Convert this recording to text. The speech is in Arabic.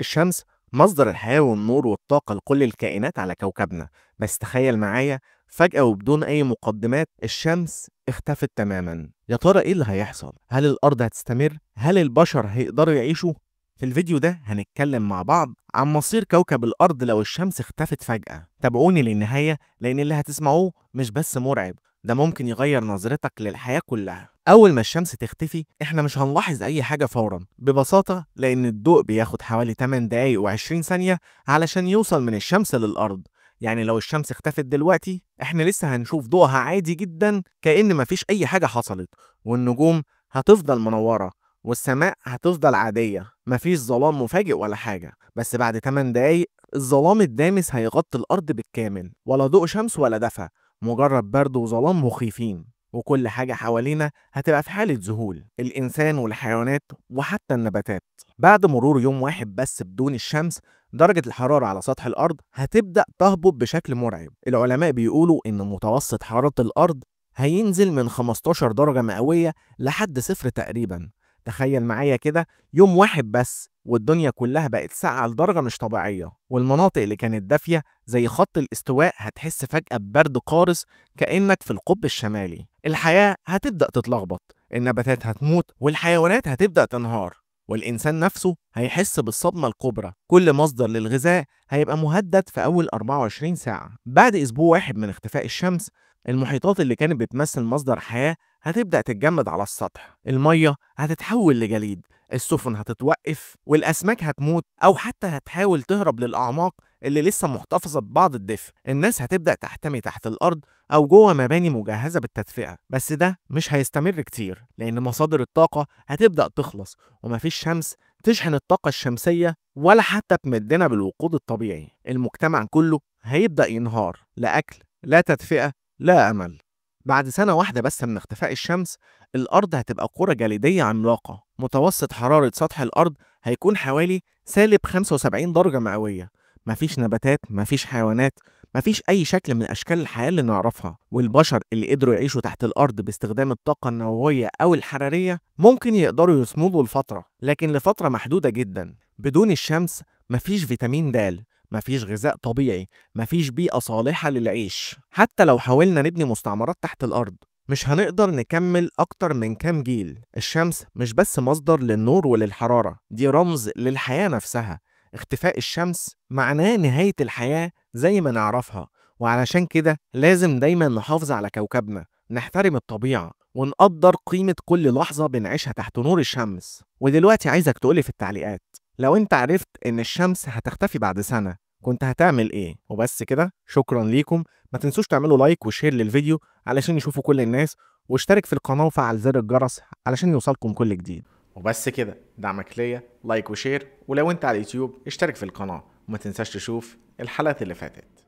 الشمس مصدر الحياة والنور والطاقة لكل الكائنات على كوكبنا. بس تخيل معايا، فجأة وبدون أي مقدمات الشمس اختفت تماما. يا ترى إيه اللي هيحصل؟ هل الأرض هتستمر؟ هل البشر هيقدروا يعيشوا؟ في الفيديو ده هنتكلم مع بعض عن مصير كوكب الأرض لو الشمس اختفت فجأة. تابعوني للنهاية لأن اللي هتسمعوه مش بس مرعب، ده ممكن يغير نظرتك للحياة كلها. أول ما الشمس تختفي إحنا مش هنلاحظ أي حاجة فورا، ببساطة لأن الضوء بياخد حوالي 8 دقايق و20 ثانية علشان يوصل من الشمس للأرض. يعني لو الشمس اختفت دلوقتي إحنا لسه هنشوف ضوءها عادي جدا كأن مفيش أي حاجة حصلت، والنجوم هتفضل منورة، والسماء هتفضل عادية، مفيش ظلام مفاجئ ولا حاجة. بس بعد 8 دقايق الظلام الدامس هيغطي الأرض بالكامل، ولا ضوء شمس ولا دفا، مجرد برد وظلام مخيفين. وكل حاجة حوالينا هتبقى في حالة ذهول، الإنسان والحيوانات وحتى النباتات. بعد مرور يوم واحد بس بدون الشمس درجة الحرارة على سطح الأرض هتبدأ تهبط بشكل مرعب. العلماء بيقولوا إن متوسط حرارة الأرض هينزل من 15 درجة مئوية لحد صفر تقريبا. تخيل معايا كده، يوم واحد بس والدنيا كلها بقت ساقعة لدرجة مش طبيعية، والمناطق اللي كانت دافية زي خط الاستواء هتحس فجأة ببرد قارس كأنك في القطب الشمالي. الحياة هتبدأ تتلخبط، النباتات هتموت والحيوانات هتبدأ تنهار، والإنسان نفسه هيحس بالصدمة الكبرى. كل مصدر للغذاء هيبقى مهدد في أول 24 ساعة. بعد أسبوع واحد من اختفاء الشمس المحيطات اللي كانت بتمثل مصدر حياة هتبدأ تتجمد على السطح، المية هتتحول لجليد، السفن هتتوقف والأسماك هتموت أو حتى هتحاول تهرب للأعماق اللي لسه محتفظة ببعض الدفء. الناس هتبدأ تحتمي تحت الأرض أو جوه مباني مجهزة بالتدفئة، بس ده مش هيستمر كتير لأن مصادر الطاقة هتبدأ تخلص، ومفيش شمس تشحن الطاقة الشمسية ولا حتى تمدنا بالوقود الطبيعي. المجتمع كله هيبدأ ينهار، لا أكل لا تدفئة لا أمل. بعد سنة واحدة بس من اختفاء الشمس الأرض هتبقى كرة جليدية عملاقة، متوسط حرارة سطح الأرض هيكون حوالي سالب 75 درجة مئوية. مفيش نباتات، مفيش حيوانات، مفيش أي شكل من أشكال الحياة اللي نعرفها. والبشر اللي قدروا يعيشوا تحت الأرض باستخدام الطاقة النووية أو الحرارية ممكن يقدروا يصمدوا لفترة، لكن لفترة محدودة جدا. بدون الشمس مفيش فيتامين د، مفيش غذاء طبيعي، مفيش بيئة صالحة للعيش. حتى لو حاولنا نبني مستعمرات تحت الأرض مش هنقدر نكمل أكتر من كام جيل. الشمس مش بس مصدر للنور وللحرارة، دي رمز للحياة نفسها. اختفاء الشمس معناه نهاية الحياة زي ما نعرفها، وعلشان كده لازم دايما نحافظ على كوكبنا، نحترم الطبيعة ونقدر قيمة كل لحظة بنعيشها تحت نور الشمس. ودلوقتي عايزك تقولي في التعليقات، لو انت عرفت ان الشمس هتختفي بعد سنة كنت هتعمل ايه؟ وبس كده، شكرا ليكم. ما تنسوش تعملوا لايك وشير للفيديو علشان يشوفوا كل الناس، واشترك في القناة وفعل زر الجرس علشان يوصلكم كل جديد. وبس كده، دعمك ليا لايك وشير، ولو انت على اليوتيوب اشترك في القناة وما تنساش تشوف الحلقات اللي فاتت.